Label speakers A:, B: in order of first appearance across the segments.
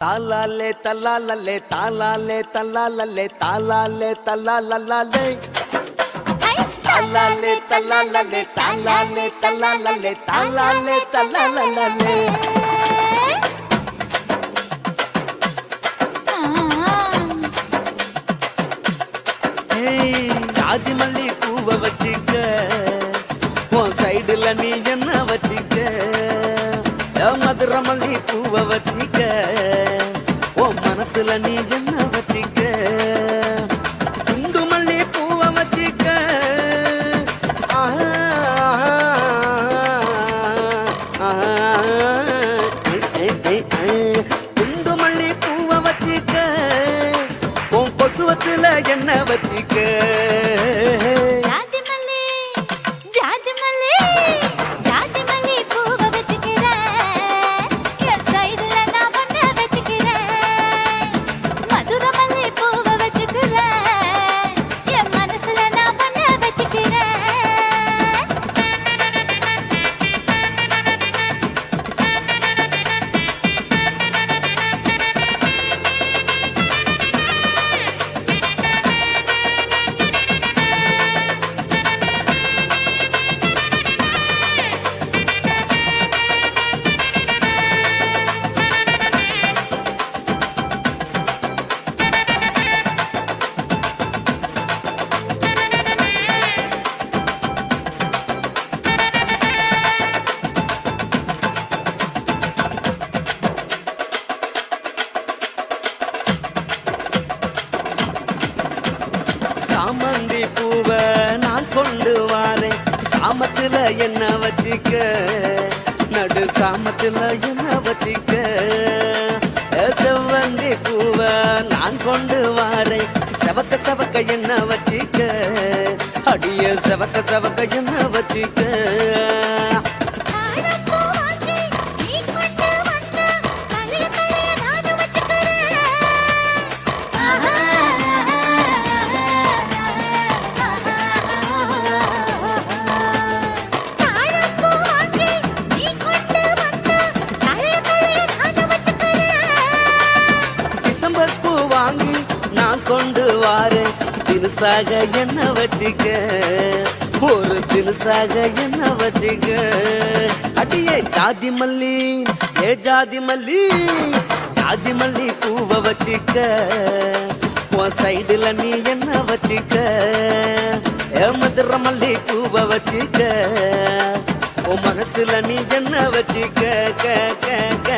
A: தாலாலே தல்லாலே தாலாலே தல்லாலே தாலாலே தல்லாலே தாலாலே தல்லாலே தாலாலே தல்லாலே தாலாலே தல்லாலே ஜாதி மல்லி பூவை வச்சிக்க உன் சைடுல நீ என்ன வச்சிக்க மதுரை மல்லி பூவை வச்சிக்க உன் மனசுல நீ என்ன வச்சிக்க குண்டு மல்லி பூவை வச்சிக்க குண்டு மல்லி பூவை வச்சிக்க உன் கொசுவத்துல என்ன வச்சிக்க சாமந்தி பூவை நான் கொண்டு வாரேன் சாமத்துல என்ன வச்சிக்க நடு சாமத்துல என்ன வச்சிக்க செவ்வந்தி பூவை நான் கொண்டு வாரேன் செவக்க செவக்க என்ன வச்சிக்க அடிய செவக்க செவக்க என்ன வச்சிக்க கொண்டு வாரேன் தினுசாக என்ன வச்சிக்க ஒரு தினுசாக என்ன வச்சிக்க அடியே ஜாதி மல்லி ஏ ஜாதி மல்லி ஜாதி மல்லி பூவை வச்சிக்க உன் சைடுல நீ என்ன வச்சிக்க ஏ மதுரை மல்லி பூவை வச்சிக்க உன் மனசுல நீ என்ன வச்சிக்க க க க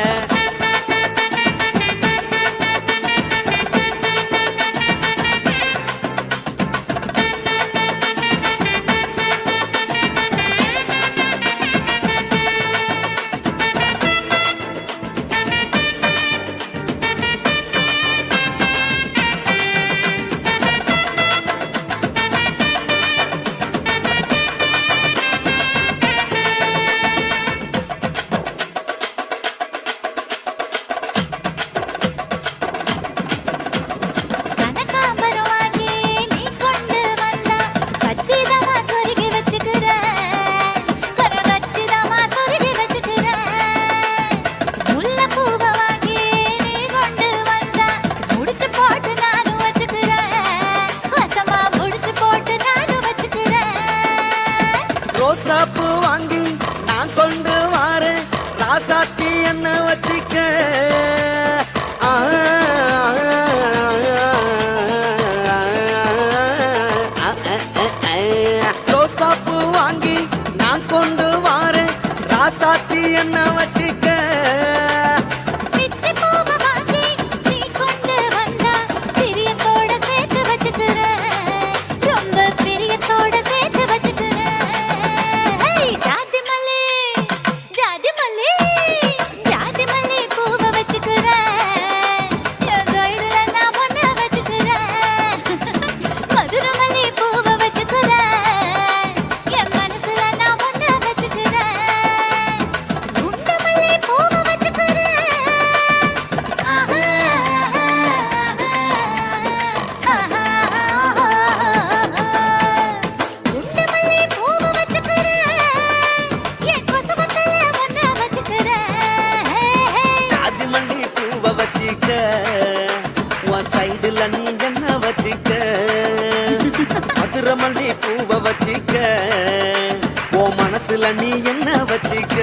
A: வச்சுக்க உன் சைடுல நீ என்ன வச்சுக்க மதுரமல்லி பூவை வச்சுக்க உன் மனசுல நீ என்ன வச்சுக்க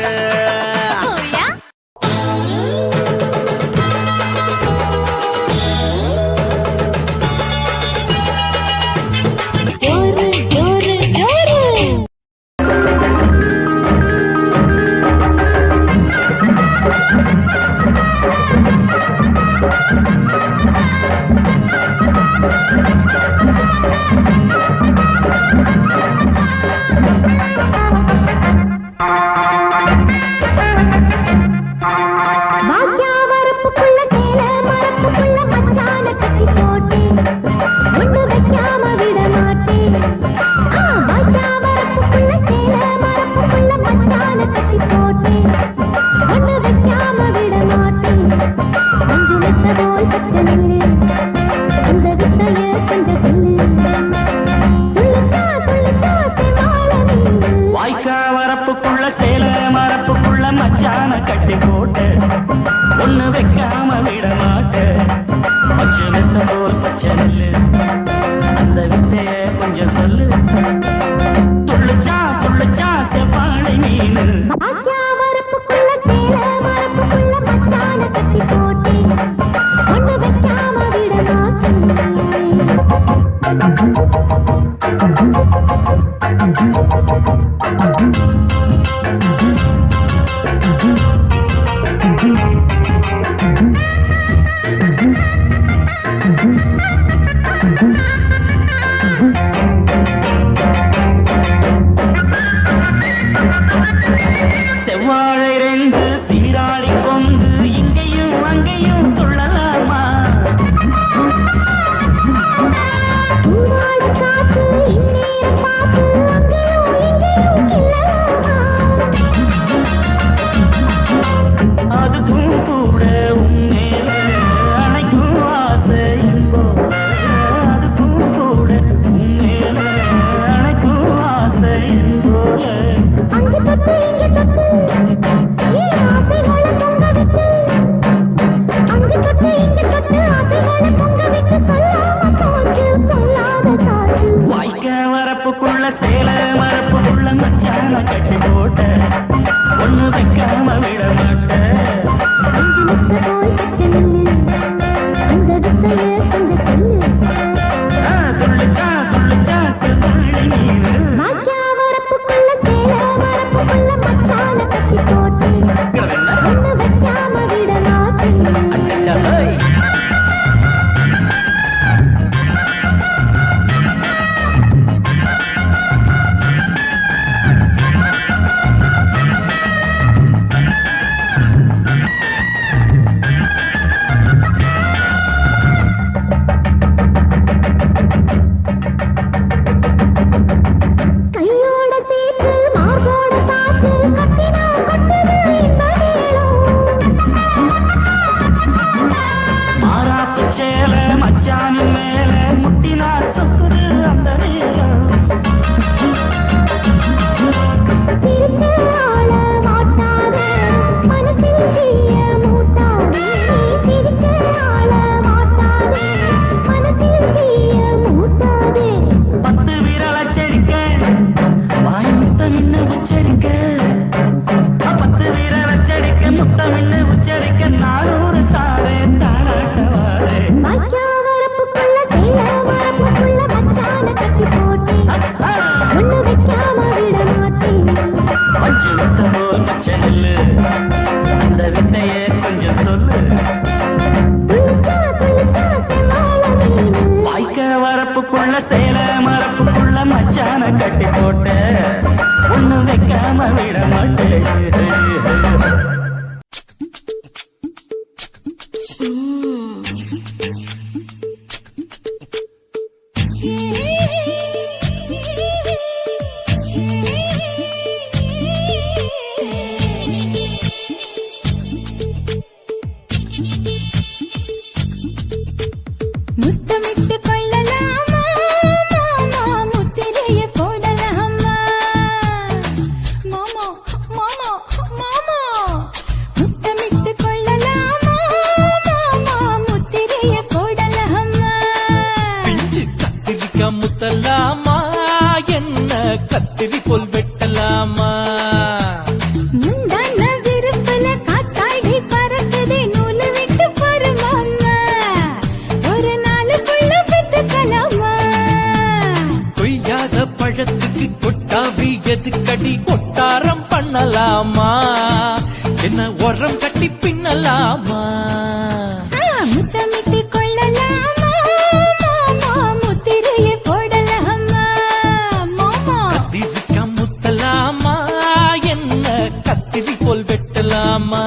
B: கத்திரி போல் வெட்டலாமா?
C: முந்தான விருப்பல காத்தாடி பறக்குதே நூலு விட்டு பருமாமா ஒரு நாளுக்குள்ள பெத்துக்கலாமா?
B: கொய்யாத பழத்துக்கு கொட்டாவி எதுக்கடி கொட்டாரம் பண்ணலாமா? என்ன உரம் கட்டி பின்னலாமா?
C: முத்தமிட்டு கொள்ளலாமா மாமா முத்திரையை போடலாமா மாமா?
B: கத்திரிக்கா முத்தலாமா? என்ன கத்திரி போல் வெட்டலாமா?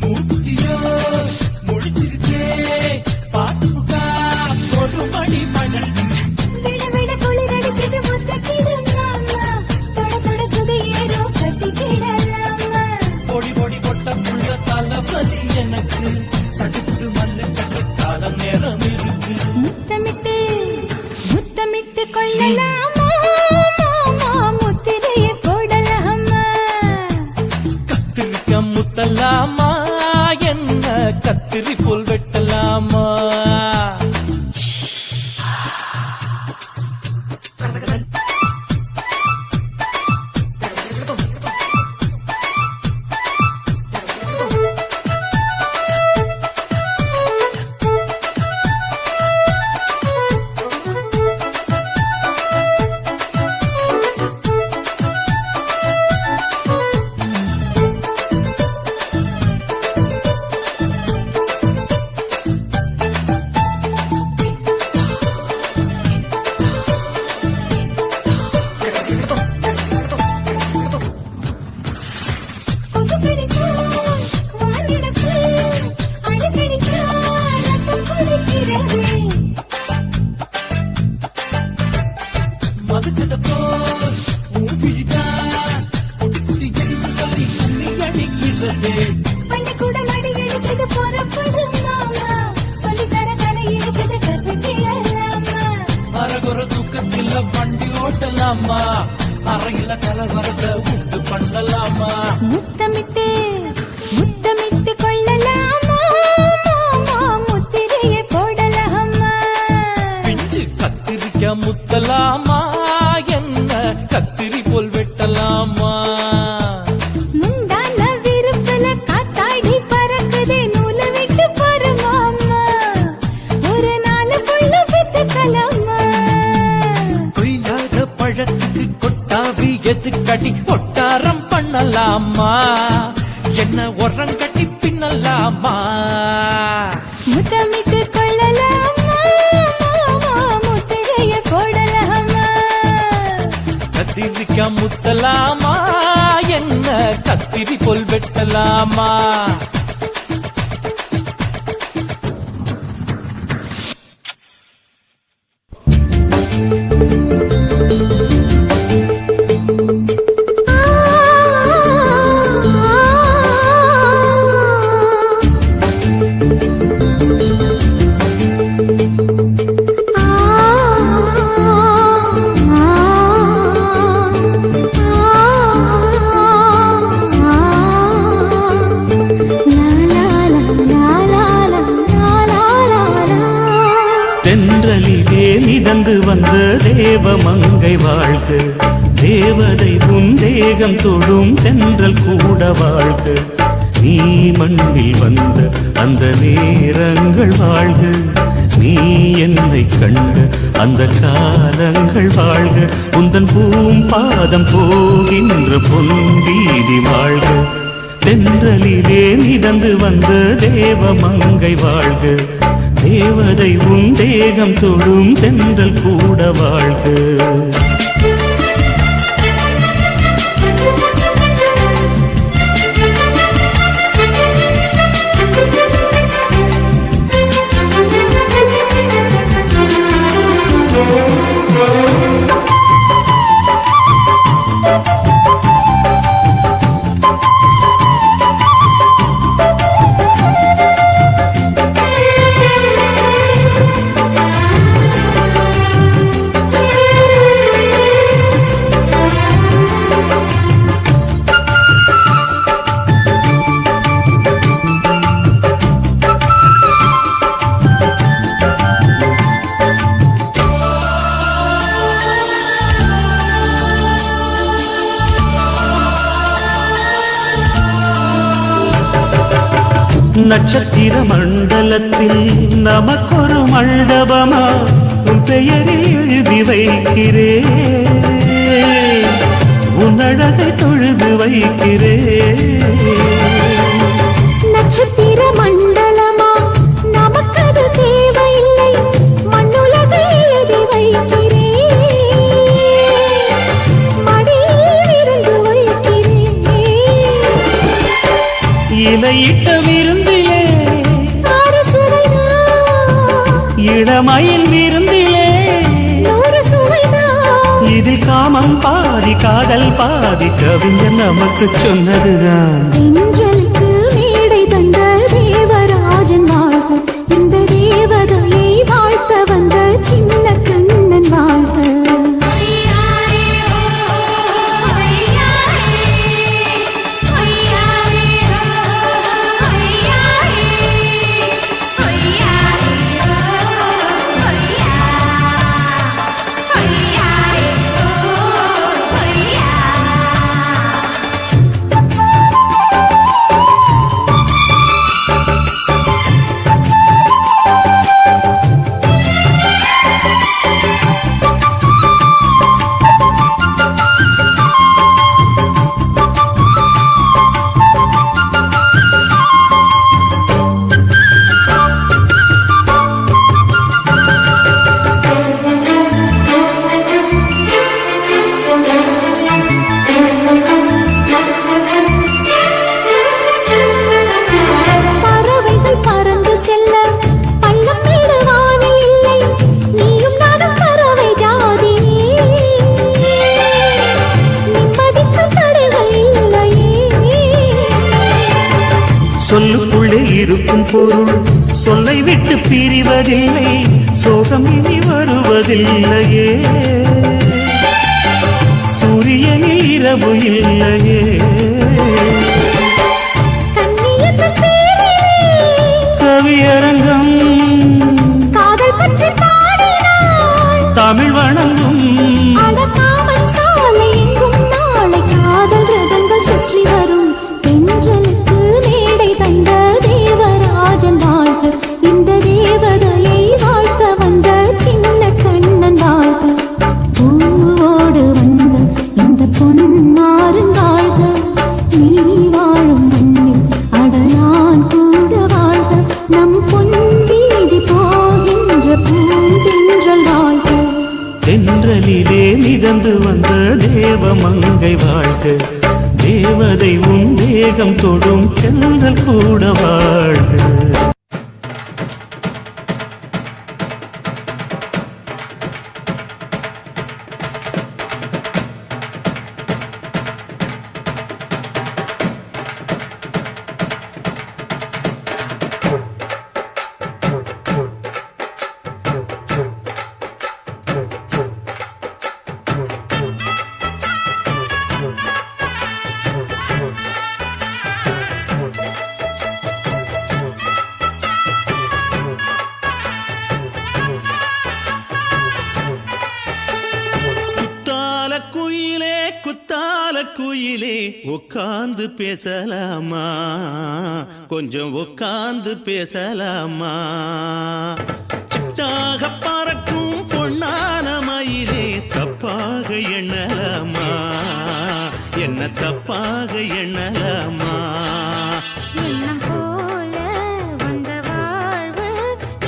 B: மூத்தியோ முடிச்சிருக்கே பாத்துக்கா ஒரு மணி மணல்
C: விட விட குளிர் அடிக்குது முத்தக்கிடும் மாமா தொட தொட சுதையேறோ கட்டிக்கிடலாமா?
B: பொடி பொடி பொட்ட புள்ள தலவலி எனக்கு சடுக்கு மல்லு கட்ட கால நேரம் இருக்கு.
C: முத்தமிட்டு முத்தமிட்டு கொள்ளலாமா மாமா முத்திரையை போடலாமா?
B: கத்திரிக்கா முத்தலாமா? என்ன கத்திரி போல் வெட்டலாமா?
C: கொசுக்கடிக்கா வானிடப்பு அடிக்கடிக்கா ரத்தம் குடிக்கிறதே
B: மதுக்கத போல் ஊபிடிதா குடி குடி என்று சொல்லி கும்மி அடிக்கிறதே.
C: பள்ளிக்கூட மடி எடுக்குது புறப்படும் மாமா சொல்லித்தர கலை இருக்குது கத்துக்கிடலாமா?
B: அரகுற தூக்கத்தில் வண்டி ஓட்டலாமா? அறையில கலவரத்தை உண்டு பண்ணலாமா?
C: முத்தமிட்டு முத்தமிட்டு கொள்ளலாமா மாமா முத்திரையை போடலாமா?
B: பிஞ்சு கத்திரிக்கா முத்தலாமா? என்ன கத்திரி போல் வெட்டலாமா?
C: முந்தான விருப்பல காத்தாடி பறக்குதே நூலு விட்டு பருமாமா ஒரு நாளுக்குள்ள பெத்துக்கலாமா?
B: கொய்யாத பழத்துக்கு கொட்டாவி எதுக்கடி கொட்டாரம் பண்ணலாமா? என்ன உரம் கட்டி பின்னலாமா?
C: முத்தமிட்டு கொள்ளலாமா மாமா முத்திரையை போடலாமா?
B: கத்திரிக்கா முத்தலாமா? என்ன கத்திரி போல் வெட்டலாமா?
D: தென்றலிலே மிதந்து வந்த தேவமங்கை வாழ்க, தேவதை உன் தேகம் தொடும் சென்றல் கூட வாழ்க. நீ மண்ணில் வந்த அந்த நேரங்கள் வாழ்க, நீ என்னை கண்ட அந்த காலங்கள் வாழ்க. உந்தன் பூம் பாதம் போகின்ற பொன் வீதி வாழ்க. தென்றலிலே மிதந்து வந்த தேவ மங்கை வாழ்க, தேவதை உன் தேகம் தொடும் தென்றல் கூட வாழ்க. நட்சத்திர மண்டலத்தில் நமக்கொரு மண்டபமா உன் பெயரில் எழுதி வைக்கிறேன், உன் அழகை தொழுது வைக்கிறேன்.
C: நட்சத்திர மண்டலமா நமக்கது தேவையில்லை, மண்ணுலகை எழுதி வைக்கிறேன், மடியில் இருந்து வைக்கிறேன்.
D: இலையிட்ட விருந்திலே இளமயில் விருந்திலே இதில் காமம் பாதி காதல் பாதி கவிஞர் நமக்கு சொன்னதுதான்.
C: தென்றலுக்கு மேடை தந்த தேவராஜன் வாழ்க, இந்த தேவதையை வாழ்த்த வந்த சின்ன கண்ணன் வாழ்க.
D: சொல்லுக்குள்ளே இருக்கும் பொருள் சொல்லை விட்டு பிரிவதில்லை, சோகம் இனி வருவதில்லையே, சூரியனில் இரவு இல்லையே. கவியரங்கம் தமிழ் வணங்கும்
C: சுற்றி வரும். தென்றலுக்கு மேடை தந்த தேவராஜன் வாழ்க, இந்த தேவதையை வாழ்த்த வந்த சின்ன கண்ணன் வாழ்க. பூவோடு வந்த இந்த பொன்மாறன் வாழ்க, நீ வாழும் மண்ணில் அடலான் கூட வாழ்க, நம் பொன் வீதி போகின்ற பூந்தென்றல் வாழ்க.
D: தென்றலிலே மிதந்து வந்த தேவ மங்கை வாழ்க, தேவதை உன் தேகம் தொடும் தென்றல் கூட வாழ்க. குயிலே உட்கார்ந்து பேசலாமா, கொஞ்சம் உட்கார்ந்து பேசலாமா. சிட்டாக பறக்கும் பொன்னான மயிலே தப்பாக எண்ணலாமா, என்ன தப்பாக எண்ணலாமா.
C: எண்ணம் போல வந்த வாழ்வு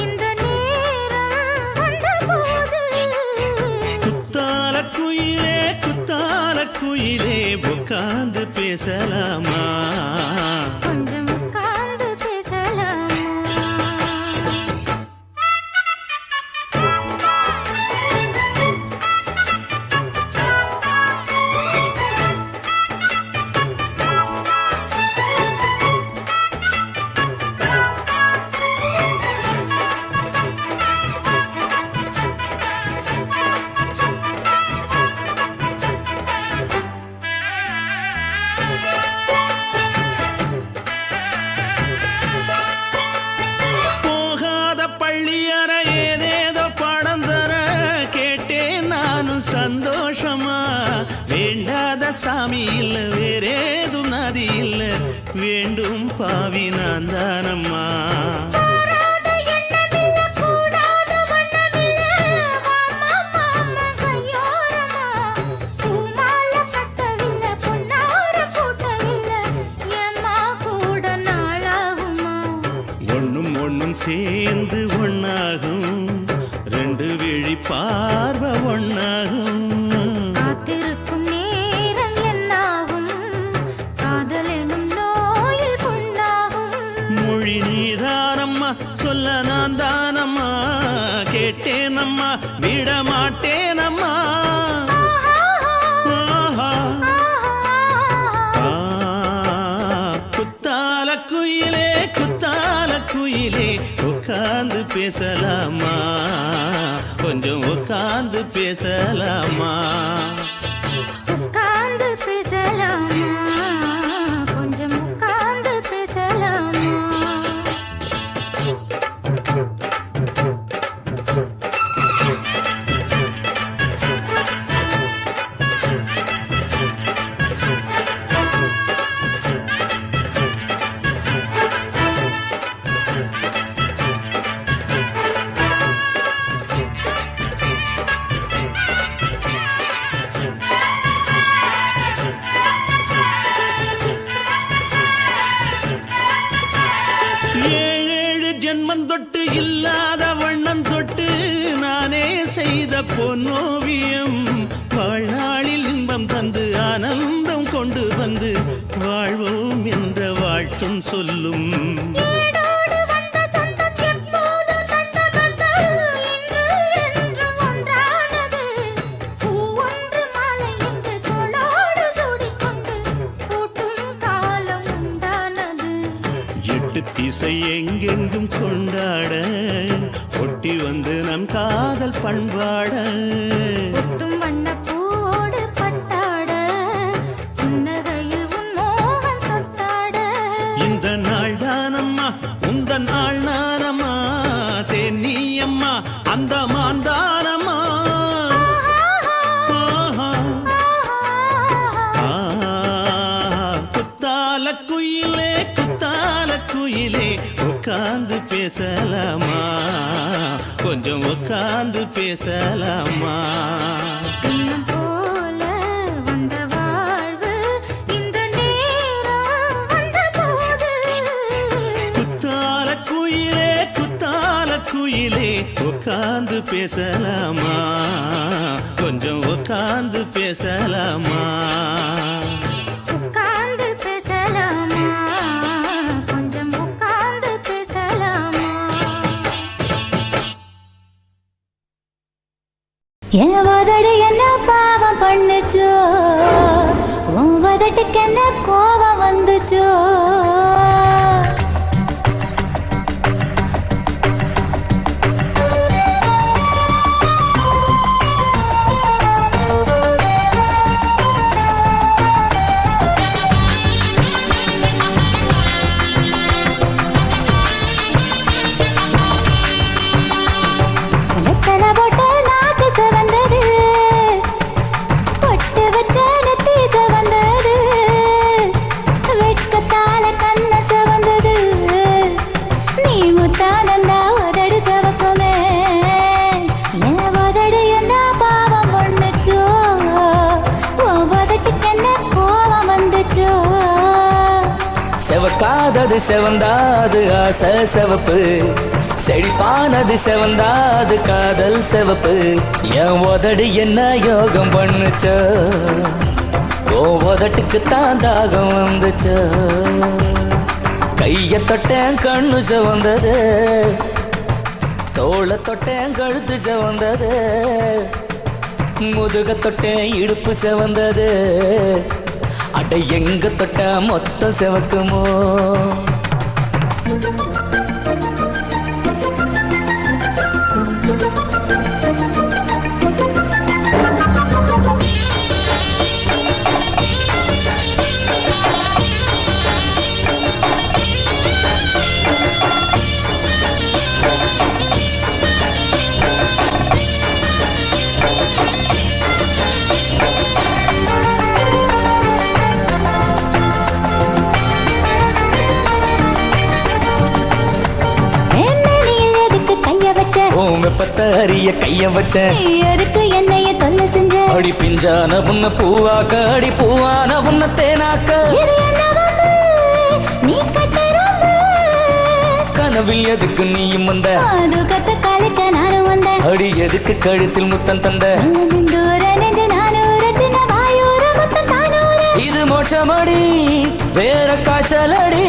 C: இந்த நேரம் வந்தபோது
D: குத்தால குயிலே உட்கார்ந்து பேசலாமா
C: கொஞ்சம் உட்கார்ந்து பேசலாமா
D: போகாத பள்ளியற ஏதேதோ படம் தர கேட்டேன் நானும் சந்தோஷமா வேண்டாத சாமி இல்ல வேறேதும் நதி இல்ல வேண்டும் பாவி நான் தானம்மா
C: கூடாத எண்ணமில்ல கூடாத வண்ணமில்ல வாமா மாமா கையோரமா பூமால கட்டவில்ல பொன்னார கூட்டவில்ல ஏம்மா கூட நாளாகுமா
D: ஒண்ணும் சேர்ந்து ஒண்ணாகும் ரெண்டு விழி பார்வை ஒண்ணாகும்
C: காத்திருக்கும் நேரம் என்னாகும் காதல் எனும் நோயில் புண்ணாகும்
D: மொழி நீதானம்மா சொல்ல நான் தானம்மா கேட்டேனம்மா விட மாட்டேனம்மா ஆஹா. ஆ, குத்தால குயிலே உட்கார்ந்து பேசலாமா கொஞ்சம் உட்கார்ந்து பேசலாமா
C: உட்கார்ந்து பேசலாமா கொஞ்சம் உட்கார்ந்து பேசலாமா
D: ஏழேழு ஜென்மம் தொட்டு இல்லாத வண்ணம் தொட்டு நானே செய்த பொன்னோவியம் வாழ்நாளில் இன்பம் தந்து ஆனந்தம் கொண்டு வந்து வாழ்வோம் என்ற வாழ்த்தும் சொல்லும்
C: ஏடோடு வந்த சொந்தம் எப்போது தந்த பந்தம் இன்று என்றும் ஒன்றானது பூ ஒன்று மாலை என்று தோளோடு சூடிக்கொண்டு பூட்டும் காலம் உண்டானது
D: எட்டு திசை எங்கெங்கும் கொண்டாட ஒட்டி வந்து நம் காதல் பண்பாட
C: ஒட்டும் வண்ணப் பூவோடு பட்டாட புன்னகையில் உன் மோகம் தொட்டாட
D: இந்த நாள் தானம்மா உந்த நாள் நானம்மா தென்னியம்மா அந்த மாந்தானம்மா ஆஹா. ஆ, குத்தால குயிலே உட்கார்ந்து பேசலாமா கொஞ்சம் உட்கார்ந்து பேசலாமா
C: எண்ணம் போல வந்த வாழ்வு இந்த நேரம் வந்தபோது
D: குத்தால குயிலே உட்கார்ந்து பேசலாமா கொஞ்சம் உட்கார்ந்து பேசலாமா
C: உட்கார்ந்து பேசலாமா கொஞ்சம் உட்கார்ந்து பேசலாமா என் வதடு என்ன பாவம் பண்ணுச்சோ உன் வதட்டுக்கு என்ன கோபம் வந்துச்சோ பொட்டு வச்ச நெத்திக்கு வந்தது வெட்கத்தா
E: செவந்தாது ஆசை சிவப்பு செழிப்பானது செவந்தாது காதல் சிவப்பு என் உதடு என்ன யோகம் பண்ணுச்சோ ஓ உதட்டுக்கு தான் தாகம் வந்துச்சோ கைய தொட்டேன் கண்ணு செவந்தது தோள தொட்டேன் கழுத்து செவந்தது முதுக தொட்டேன் இடுப்பு செவந்தது அட எங்க தொட்ட மொத்தம் செவக்குமோ வெப்பத்தறிய கைய வச்ச
C: எதுக்கு என்னைய தொல்லை செஞ்ச
E: அடி பிஞ்சான உன்ன பூவாக்க அடி பூவான உன்ன தேனாக்க
C: நீ கட்டரும்
E: கனவில் எதுக்கு நீயும் வந்த
C: அது கத்த காலக்க நானும் வந்தேன்
E: அடி எதுக்கு கழுத்தில் முத்தம் தந்த இது மோட்சமடி வேற காய்ச்சலடி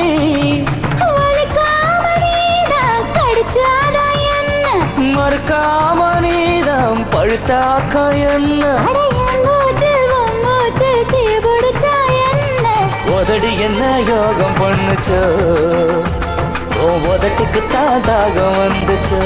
E: மறுக்காம நீதம் பழுத்தாக்க என்ன உதடி என்ன யோகம் பண்ணுச்சோ ஓ உதட்டுக்கு தான் தாகம் வந்துச்சோ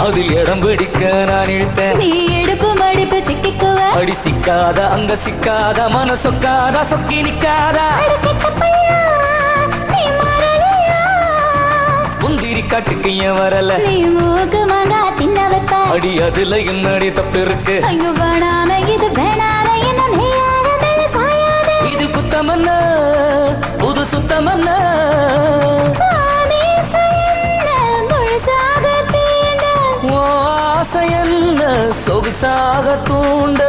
E: அதில் இடம் பிடிக்க நான் இழுத்தேன்
C: நீ எடுப்பு மடிப்பு சிக்கிக்குவ
E: அடி சிக்காத அங்க சிக்காத மன சொக்காத சொக்கி நிக்காத முந்திரி காட்டுக்கு ஏன் வரல
C: நீ மூக்கு மாங்கா தின்ன வைப்ப
E: அடி அதுல என்னடி தப்பு இருக்கு
C: ஐயோ வேணாம இது வேணாம என்ன
E: இது குத்தமன்ன புது சுத்தமன்ன சொகுசாக தூண்ட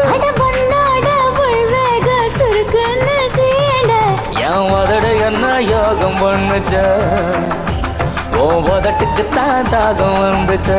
E: என் உதட என்ன யோகம் பண்ணுச்ச ஓ உதட்டுக்கு தான் தாகம் வந்துச்ச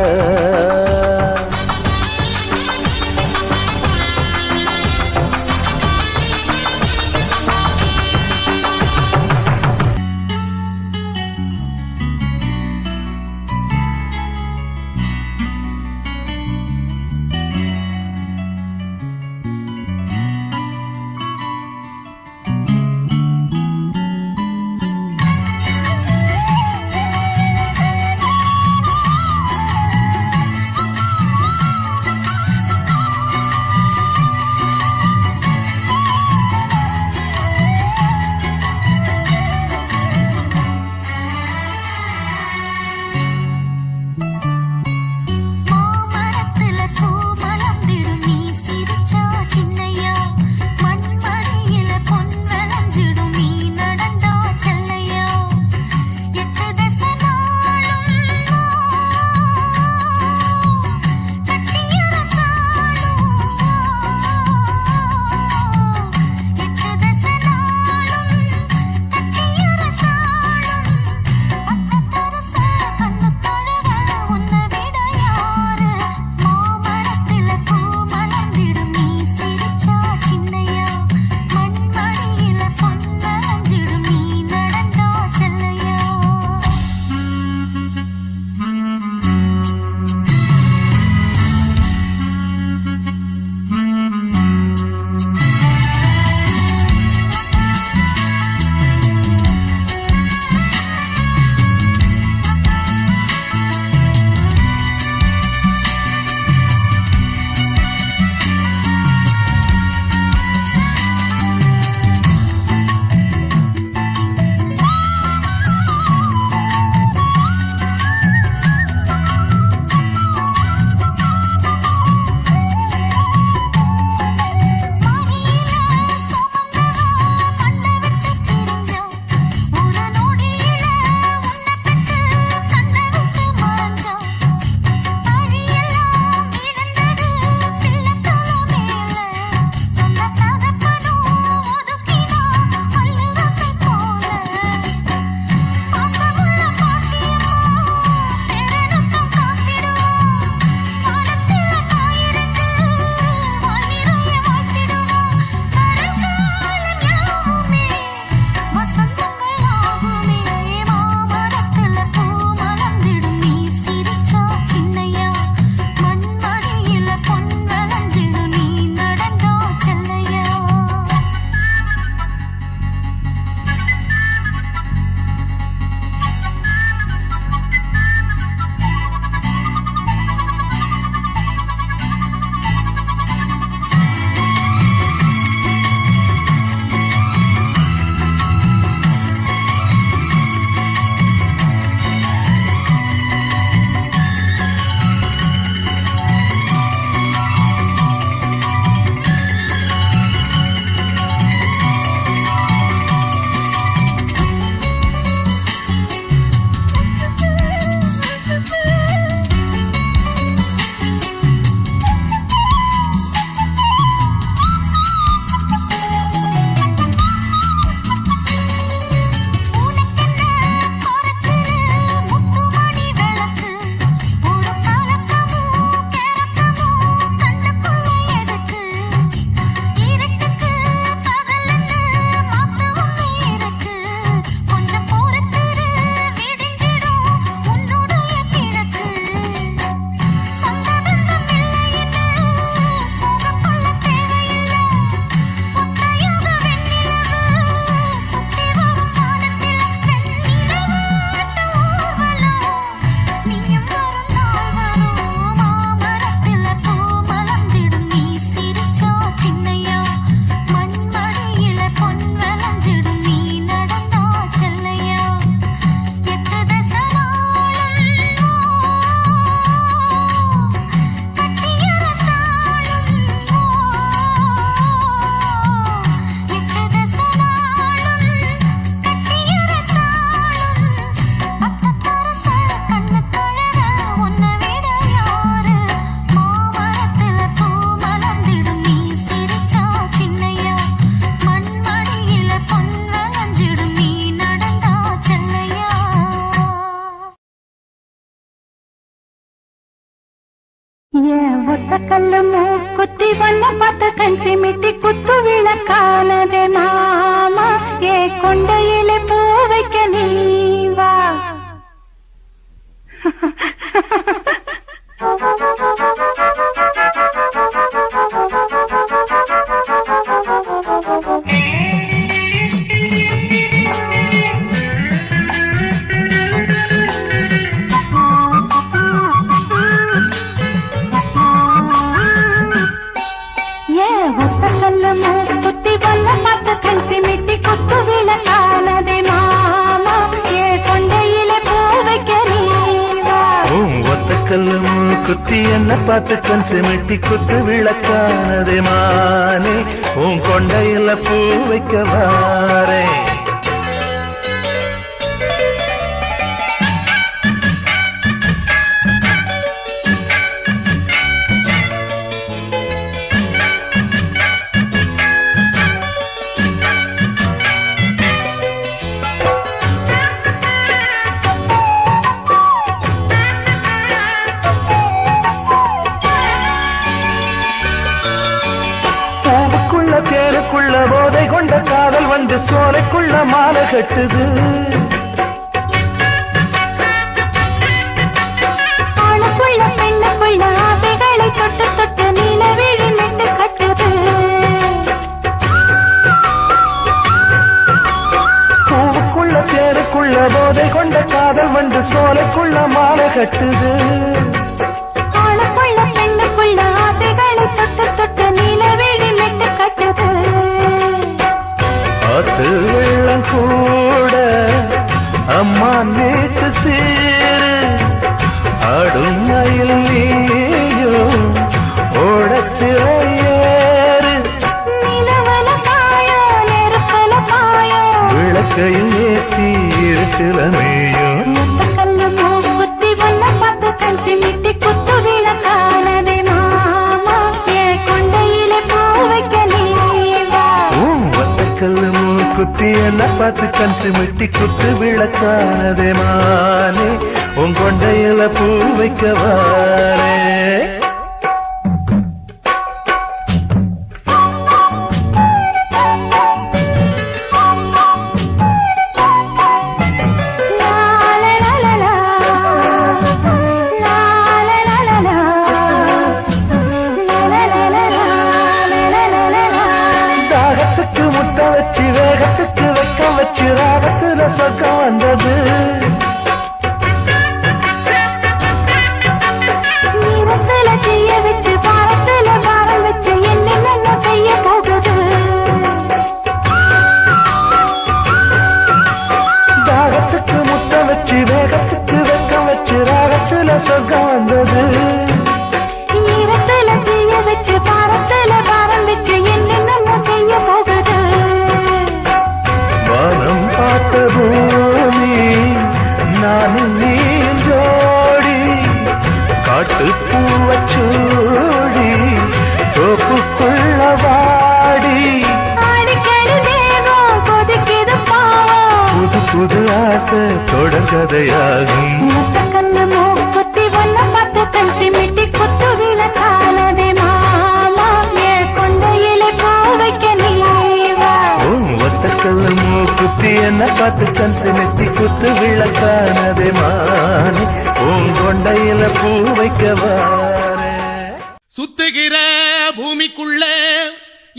C: கல்லு மூக்குத்தி வண்ண பார்த்த கண் சிமிட்டி குத்து விளக்கானதே மாமா ஏ கொண்டையிலே பூ வைக்க நீ வா குத்தி வல்ல பார்த்த கண் சிமிட்டி குத்து விளக்கானதே மாமா ஏ கொண்டையில பூ வைக்க நீவா
F: ஒத்த கல்லு குத்தி என்ன பார்த்து கண் சிமிட்டி குத்து விளக்கானதே மானே உன் கொண்டையில பூ வைக்க வாரே தேருக்குள்ள போதை கொண்ட காதல் வந்து சோலைக்குள்ள மாலை கட்டுது
C: ஆணுக்குள்ள பெண்ணுக்குள்ள ஆசைகளை தொட்டு தொட்டு நிலவிழி நட்டு கட்டுது
F: பூவுக்குள்ள தேருக்குள்ள போதை கொண்ட காதல் வந்து சோலைக்குள்ள மாலை கட்டுது
C: ஆணுக்குள்ள பெண்ணுக்குள்ள ஆசைகளை தொட்டு தொட்டு நிலவிழி நட்டு கட்டுது
F: ஆத்து வெள்ளம் கூட அம்மா நேற்று சேரு ஆடும் மயில் நீயும் ஓடத்திரையேறு
C: நிலவல பாயோ நெருப்பல பாயோ
F: விளக்கையில் ஏற்றி இருக்கிற நீயும்
C: கல்லு மூக்குத்தி வல்ல பார்த்து கண் சிமிட்டி குத்து விளக்கானதே மாமா ஏ கொண்டையிலே பூ வைக்க நீவா
F: கல்லு குத்தி என்ன பார்த்து கண் சிமிட்டி குத்து விளக்கானதே மானே உன் கொண்டையில பூ வைக்க வாரே வேகத்துக்கு வைக்க வச்சு ராகத்துல சொக்கம் வந்தது
C: நீரத்துல செய்ய வச்சு பாரத்துல பாரம் வச்சு என்ன செய்ய போகுது
F: தாகத்துக்கு முத்த வச்சு வேகத்துக்கு வைக்க வச்சு ராகத்துல சொக்கம் வந்தது
C: நீரத்துல செய்ய வச்சு பாரத்துல பாரம் வச்சு என்ன செய்ய போகுது
F: வானம் பார்த்த பூமி நானும் நீ ஜோடி காட்டு பூவச்சூடி தோப்புக்குள்ள வாடி
C: அடிக்கடி தேகம் கொதிக்குது பாவம்
F: புது புது ஆசை தொடர்கதையாகும்
C: கல்லு மூக்குத்தி வல்ல பார்த்து கண் சிமிட்டி குத்து விளக்கானதே மாமா ஏ கொண்டையிலே பூ வைக்க நீவா
F: ஒத்த கல்லு மூக்குத்தி என்ன பார்த்து கண் சிமிட்டி குத்து விளக்கானதே மானே உன் கொண்டையில பூ வைக்க வாரே
D: சுத்துகிற பூமிக்குள்ள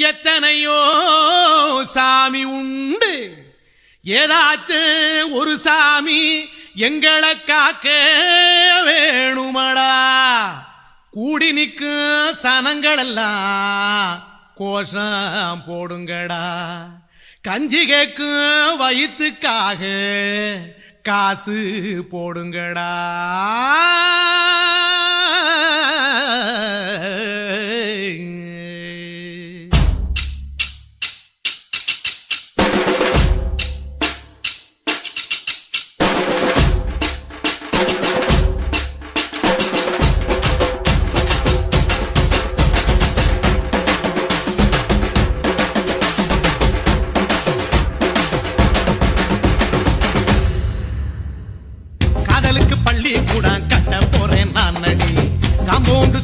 D: எத்தனையோ சாமி உண்டு ஏதாச்சும் ஒரு சாமி எங்களை காக்க வேணுமடா கூடி நிற்கும் சனங்களெல்லாம் கோஷம் போடுங்கடா கஞ்சி கேக்கும் வயிற்றுக்காக காசு போடுங்கடா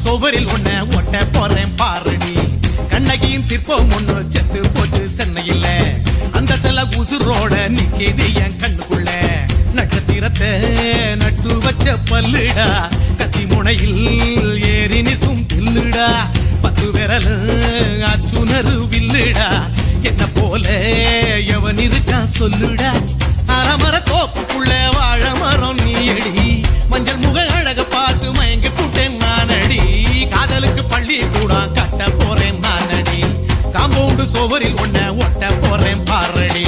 D: சோவரில் ஒன்ன ஒட்ட உசுரோட நிக்கிது என் கண்ணுக்குள்ள நட்சத்திரத்தை நட்டு வச்ச பல்லுடா கத்தி முனையில் ஏறி நிற்கும் தில்லுடா 10 விரல் அச்சுணரு வில்லுடா என்ன போல எவன் இருக்கா சொல்லுடா அறமர தோப்புக்குள்ள வாழ மரம் நீயடி மஞ்சள் முக அழக பார்த்து மயங்கி புட்டேன் நானடி காதலுக்கு பள்ளி கூட கட்ட போறேன் நானடி காம்பவுண்டு சோவரில் ஒன்ன ஒட்ட போறேன் பாரடி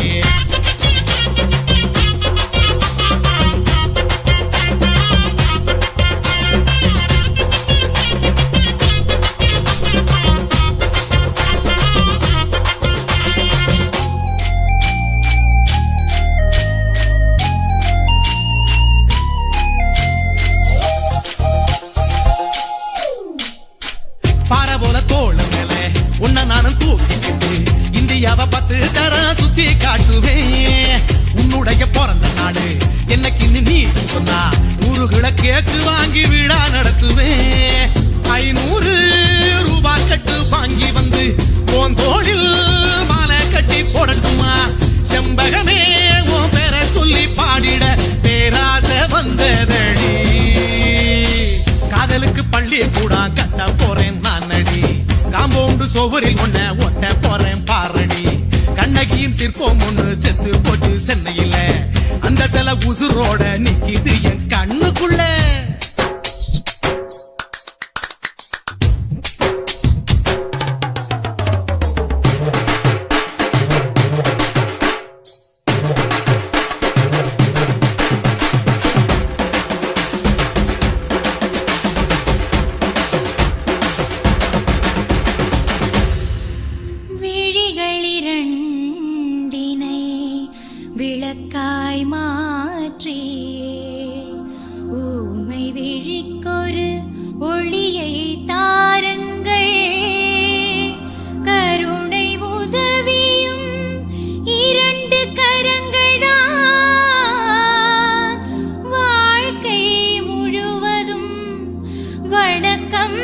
D: இந்தியாவை 10 தரம் சுத்தி காட்டுவேன் உன்னுடைய பிறந்த நாடு என்னைக்கு நீ சொன்னா 100 கிலோ கேக்கு வாங்கி விழா நடத்துவேன் 500 ரூபாய் கட்டு வாங்கி வந்து உன் தோளில் மாலை கட்டி போடட்டுமா செம்பகமே உன் பேரை சொல்லி பாடிட பேராசை வந்ததடி காதலுக்கு பள்ளி கூட கட்ட போறேன் நானடி காம்பவுண்டு சோவரில் ஒன்ன ஒட்ட போறேன் பாரடி கண்ணகியின் சிற்பம் ஒண்ணு செத்து போச்சு சென்னையில அந்த சில உசுரோட நிக்கிது என் கண்ணுக்குள்ள
C: விளக்காய் மாற்றி ஊமை விழிக்கொரு ஒளியை தாருங்கள் கருணை உதவியும் 2 கரங்கள் தான் வாழ்க்கை முழுவதும் வணக்கம்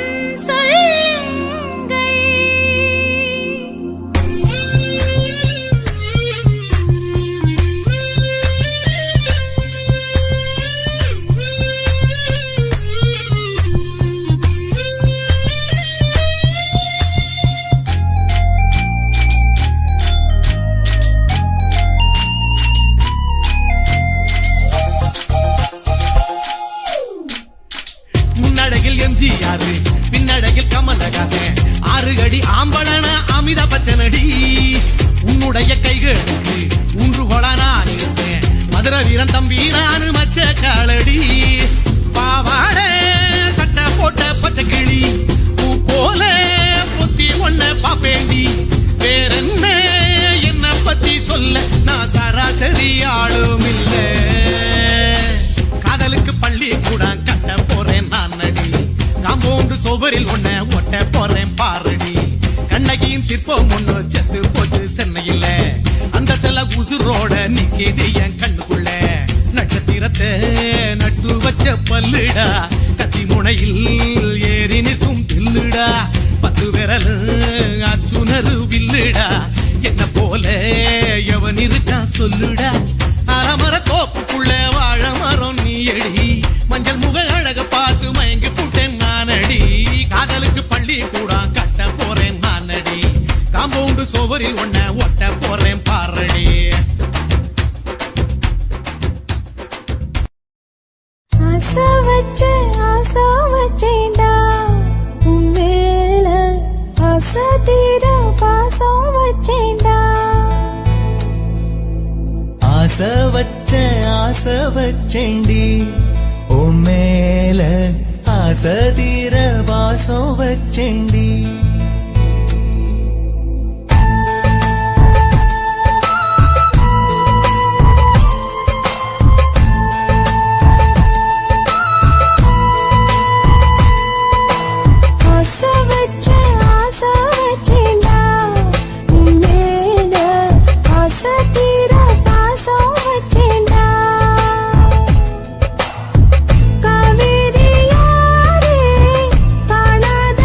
D: பின்னடையில் கமலஹாசன் 6 அடி ஆம்பளன அமிதாப் பச்சனடி உன்னுடைய கைகளுக்கு ஊன்றுகோலா நான் இருப்பேன் மதுரை வீரன் தம்பி நானு மச்ச காலடி பாவாட சட்டை போட்ட பச்சை கிளி பூ போல பொத்தி ஒன்ன பாப்பேண்டி வேறென்ன என்ன பத்தி சொல்ல நான் சராசரி ஆளும் இல்ல காதலுக்கு பள்ளி கூட கட்ட போறேன் நான் நடி காம்பவுண்டு சோவரில் ஒன்ன ஒட்ட போறேன் பாரடி கண்ணகியின் சிற்பம் ஒண்ணு செத்து போச்சு சென்னையில அந்த சில உசுரோட நிக்கிது என் கண்ணுக்குள்ள நட்சத்திரத்தை நட்டு வச்ச பல்லுடா கத்தி முனையில் ஏறி நிற்கும் தில்லுடா 10 விரல் அச்சுணரு வில்லுடா என்ன போல எவன் இருக்கா சொல்லுடா அறமர தோப்புக்குள்ள வாழ மரம் நீயடி மஞ்சள் முக அழக பார்த்து மயங்கி புட்டேன் நானடி காதலுக்கு பள்ளி கூட கட்ட போறேன் நானடி காம்பவுண்டு சோவரில் ஒன்ன ஒட்ட போறேன் பாரடி
C: ஆசை வச்சேன்டா உன் மேல ஆசை தீர பாசம் வச்சேன்டா
G: ஆசை வச்சேண்டி உன் மேல ஆசை தீர பாசம் வச்சேண்டி
C: காவேரி யாரே காணாத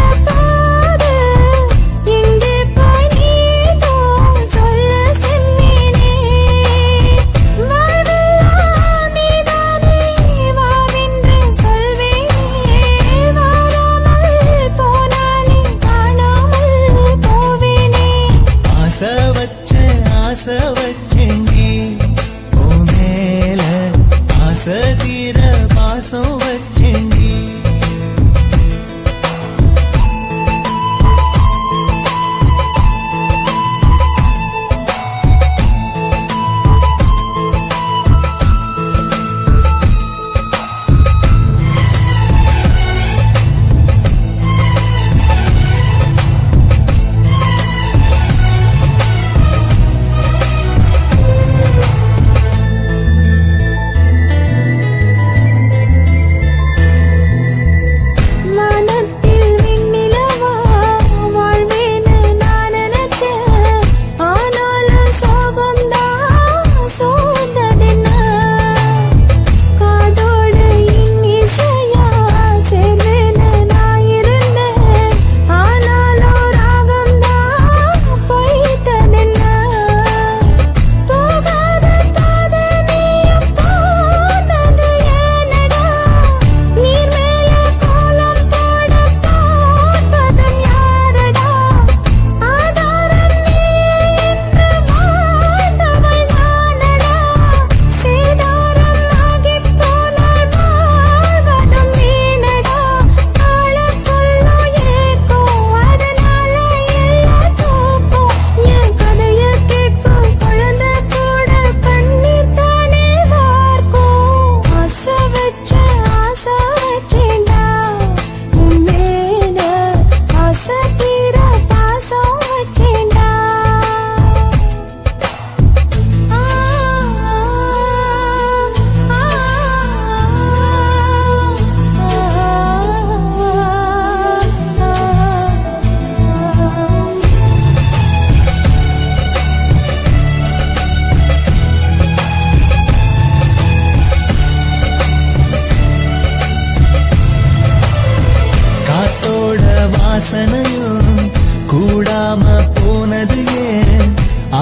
G: கூடாம போனது ஏன்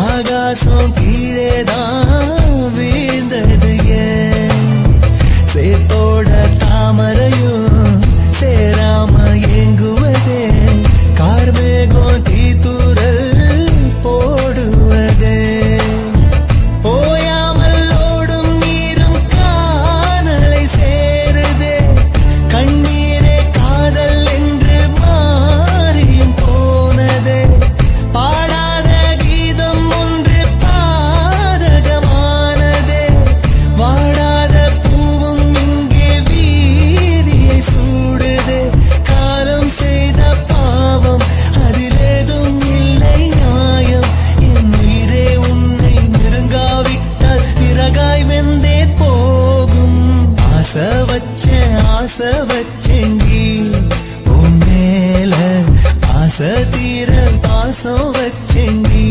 G: ஆகாசம் கீழேதான் வீழ்ந்தது ஏன் சேத்தோட தாமரையும் சேராம ஏங்குவதே கார்மேகம் தீத்துரல் போடுவதே ஓயாமல் ஓடும் நீரும் காணலை சேருதே கண்ணீரே காதல் என்று மாறியும் போனதே பாடாத கீதம் ஒன்று பாதகமானதே வாடாத பூவும் இங்கே வீதியை சூடுதே காலம் செய்த பாவம் அதிலேதும் இல்லை நியாயம் என் உயிரே உன்னை நெருங்காவிட்டால் பிறகாய் வெந்தே போகும் ஆசை வச்சேன்டி உன் மேல ஆசை தீர பாசம் வச்சேன்டி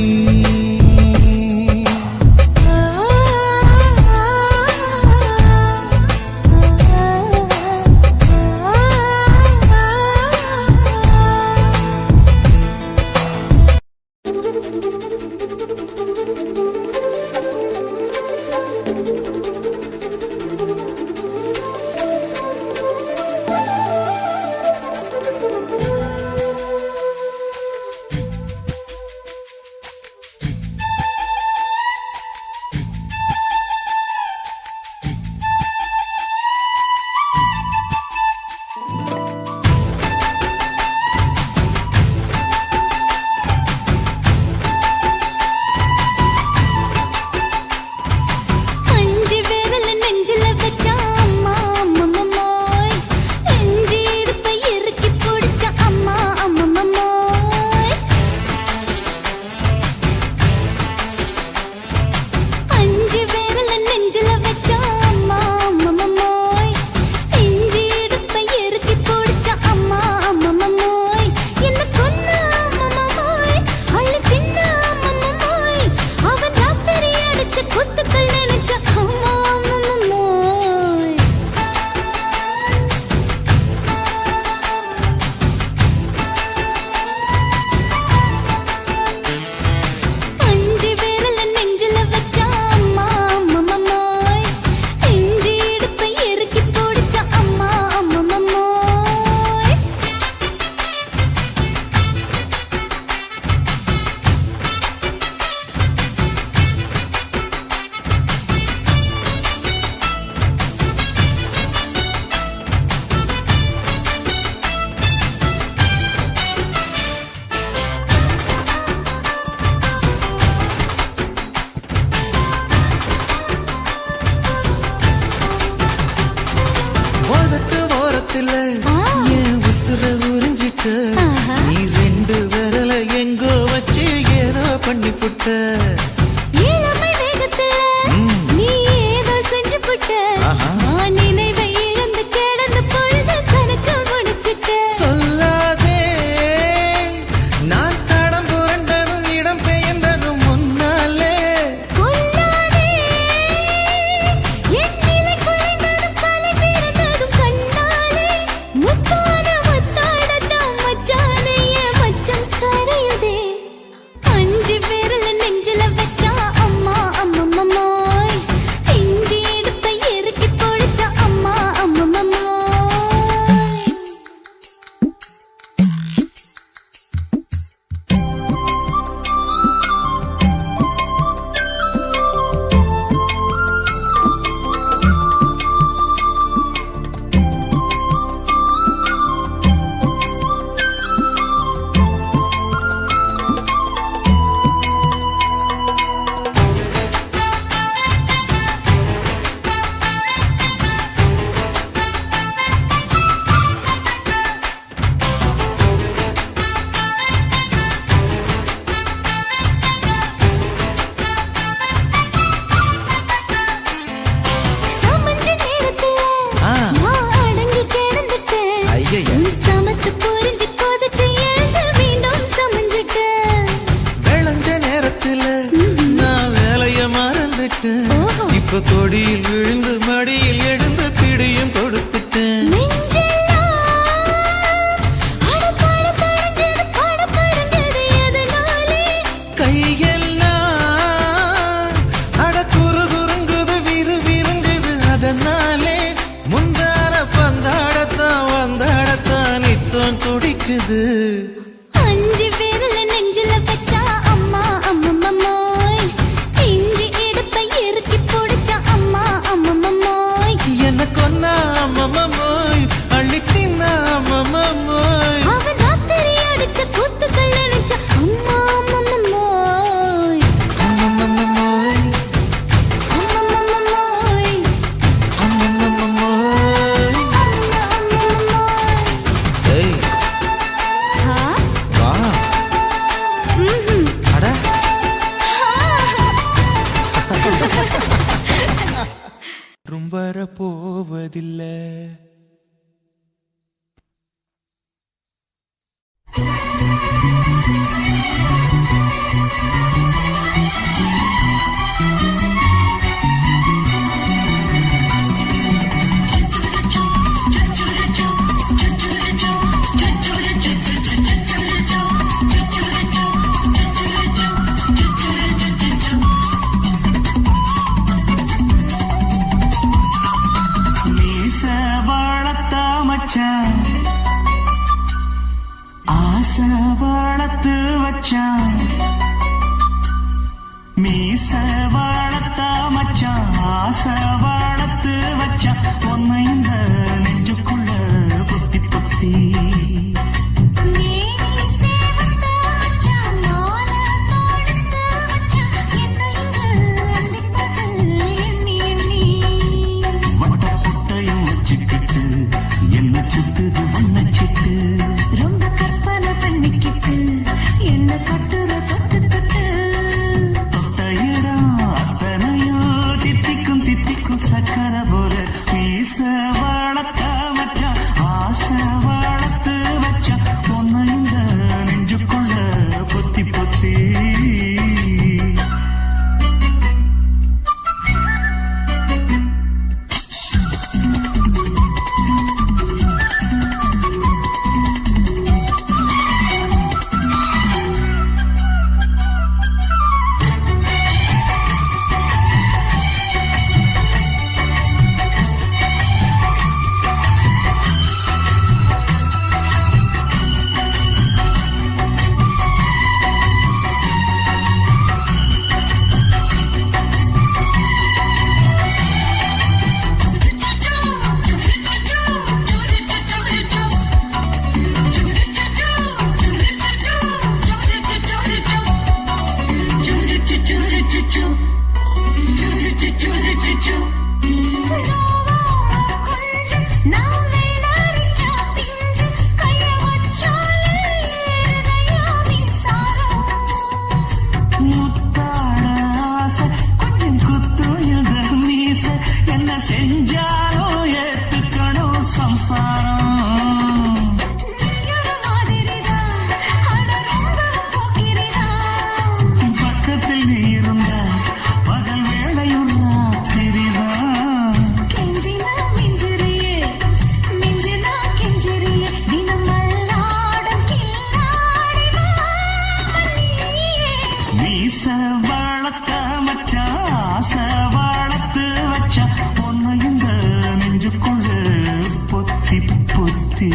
G: நீ ரெண்டு விரல எங்கோ வச்சு ஏதோ பண்ணி புட்ட
C: இளமை வேகத்துல நீ ஏதோ செஞ்சு புட்ட நான் நினைவை இழந்து கிடந்த பொழுது கணக்கு முடிச்சிட்ட
G: சொல்லாதே நான் தடம் புரண்டதும் இடம் பெயர்ந்ததும் முன்னாலே
C: கொல்லாதே என் நிலை குலைந்ததும் கலை பிறந்ததும் கண்ணாலே முத்தான முத்தாடத்தான் மச்சானைய மச்சம் கரையுதே அஞ்சு விரல நெஞ்சில வச்சா அம்மா அம்மம்மாய் இஞ்சி எடுப்பை இறுக்கி பொடிச்சா அம்மா அம்மம்மாய் சமஞ்ச நேரத்துல நான் அடங்கி கிடந்துட்டேன் நீ சமத்து புரிஞ்சு கொதிச்சு எழுந்து மீண்டும் சமஞ்சிட்டேன்
G: விளைஞ்ச நேரத்துல நான் வேலைய மறந்துட்டேன் இப்ப கொடியில் விழுந்து மடியில் எழுந்து பிடியும் கொடுத்துட்டேன்
C: நெஞ்செல்லாம் அடப்பட தடஞ்சது படபடஞ்சது
G: போவதில்லை. ஆசை வளர்த்து வச்சான் மீச வளர்த்த மச்சான் ஆசை வளர்த்து வச்சான் ஒன்னை இந்த நெஞ்சுக்குள்ள பொத்தி பொத்தி வட்ட பொட்டையும் வச்சுக்கிட்டு என்ன சுத்துது ஒன்ன சிட்டு
C: ரொம்ப கற்பனை பண்ணிக்கிட்டு என்ன கட்டுற தொட்டு தொட்டு
G: தொட்டையிடம் அத்தனையோ தித்திக்கும் தித்திக்கும் சக்கர போல மீச வளர்த்த வச்சான் ஆசை வளர்த்து வச்சான் ஒன்ன இந்த நெஞ்சுக்குள்ள பொத்தி பொத்தி செஞ்சாலும் ஏத்துக்கணும் சம்சாரம் பக்கத்தில் நீ இருந்த பகல் வேளையும் ராத்திரிதான் மீச வளர்த்த மச்சான் ஆசை வளர்த்து வச்சா ஒன்னு இந்த நெஞ்சுக்குள்ள பொத்தி பொத்தி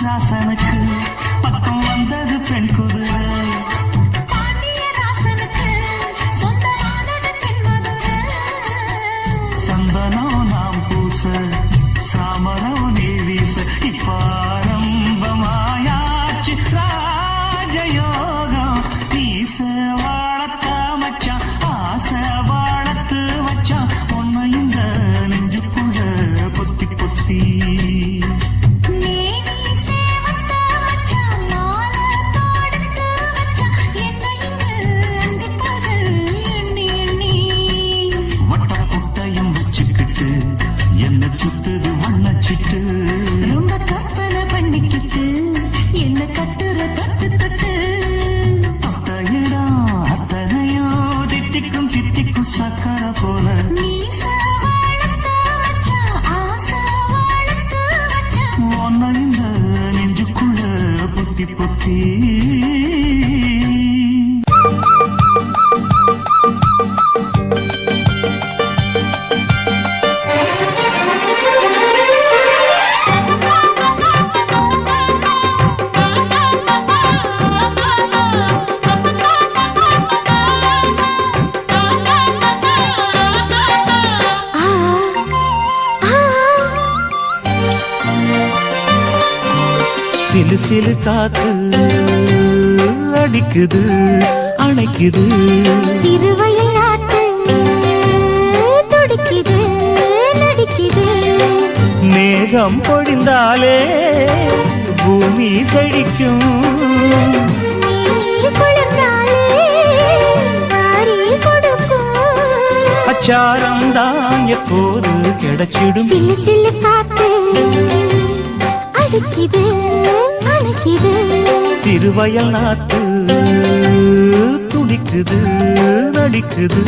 G: ராசனுக்கு பக்கம் வந்தது பெண் குதிரை சந்தனம் நாம் பூச சாமரம் நீ வீச இப்பாரம்பமாயாச்சு ராஜயோகம் நீச வளர்த்த மச்சான் ஆசை வளர்த்து வச்சான் ஒன்ன இந்த நெஞ்சுக்குள்ள பொத்தி பொத்தி என்ன சுத்துது வண்ணச்சிட்டு
C: ரொம்ப கற்பனை பண்ணிக்கிட்டு என்ன கட்டுற தொட்டு தொட்டு
G: தொட்டையிடம் அத்தனையோ தித்திக்கும் தித்திக்கும் சக்கர போல
C: மீச வளர்த்த மச்சான் ஆசை வளர்த்து வச்சான்
G: ஒன்ன மூக்குத்தி சிலு சிலு காத்து அடிக்குது அணைக்குது
C: சிறுவயல் ஆத்து துடிக்குது நடிக்குது
G: மேகம் பொழிந்தாலே பூமி செழிக்கும்
C: நீர் குளிர்ந்தாலே வாரி கொடுக்கும்
G: அச்சாரம் தான் எப்போது கிடைச்சிடும்
C: சிலு சிலு காத்து அடிக்குது அணைக்குது
G: சிறுவயல் நாத்து துடிக்குது நடிக்குது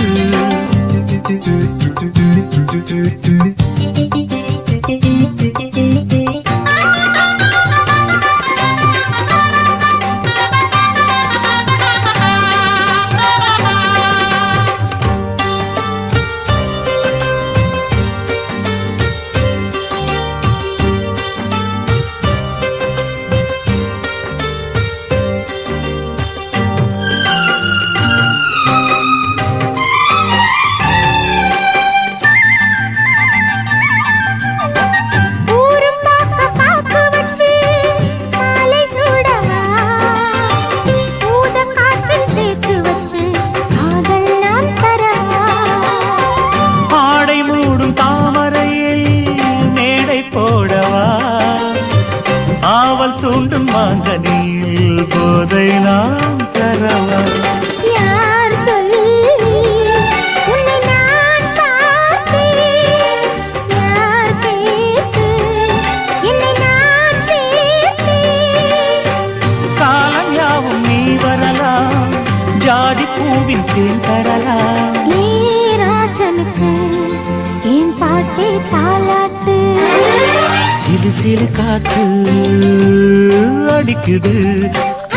G: ஆவல் தூண்டும் மாங்கனியில் போதை நாம் தரவா
C: யார் சொல்லி உன்னை நான் பார்த்தேன் யார் கேட்டு என்னை நான் சேர்த்தேன்
G: காலம் யாவும் நீ வரலாம் ஜாதி பூவின் தேன் தரலாம்
C: ஏ ராசனுக்கு என் பாட்டே தாலாட்டு
G: சிலு சிலு காத்து அடிக்குது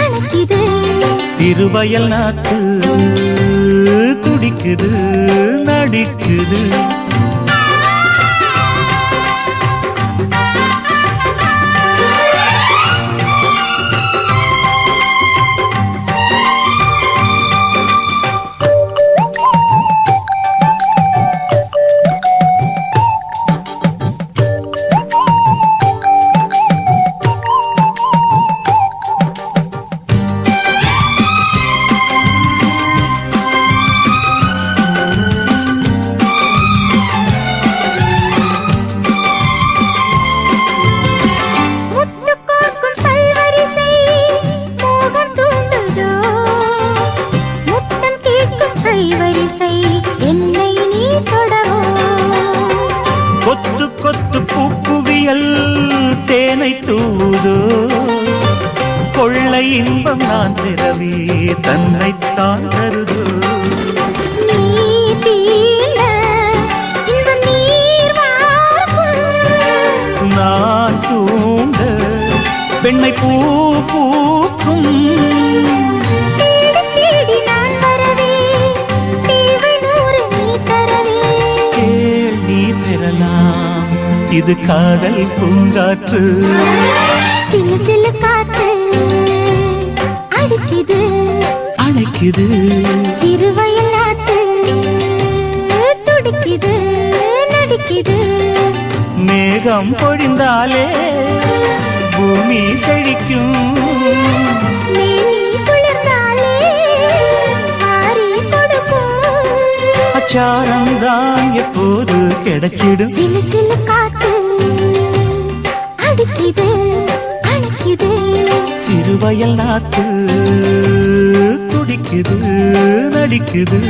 C: அணைக்குது
G: சிறுவயல் நாத்து துடிக்குது நடிக்குது
C: என்னை நீ தொடவோ
G: கொத்து கொத்து பூக்குவியல் தேனை தூதோ கொள்ளை இன்பம் நான் திரவி தன்னைத்தான் தருதோ
C: நீ தீண்ட இன்பம் நீர் வார்க்கும்
G: நான் தூண்ட பெண்ணை பூ பூக்கும்
C: தேடி நான் வரவே தேவை நூறு நீ தரவே
G: கேள் நீ பெறலாம் இது காதல் பூங்காற்று
C: சிலு சிலு காத்து அடிக்குது
G: அணைக்குது
C: சிறுவயல் நாத்து துடிக்குது நடிக்குது
G: மேகம் பொழிந்தாலே பூமி செழிக்கும்
C: மேனி குளிர்ந்தாலே வாரி கொடுக்கும்
G: அச்சாரம் தான் எப்போது கிடைச்சிடும்
C: சிலு சிலு காத்து அடிக்குது அணைக்குது
G: சிறுவயல் நாத்து துடிக்குது நடிக்குது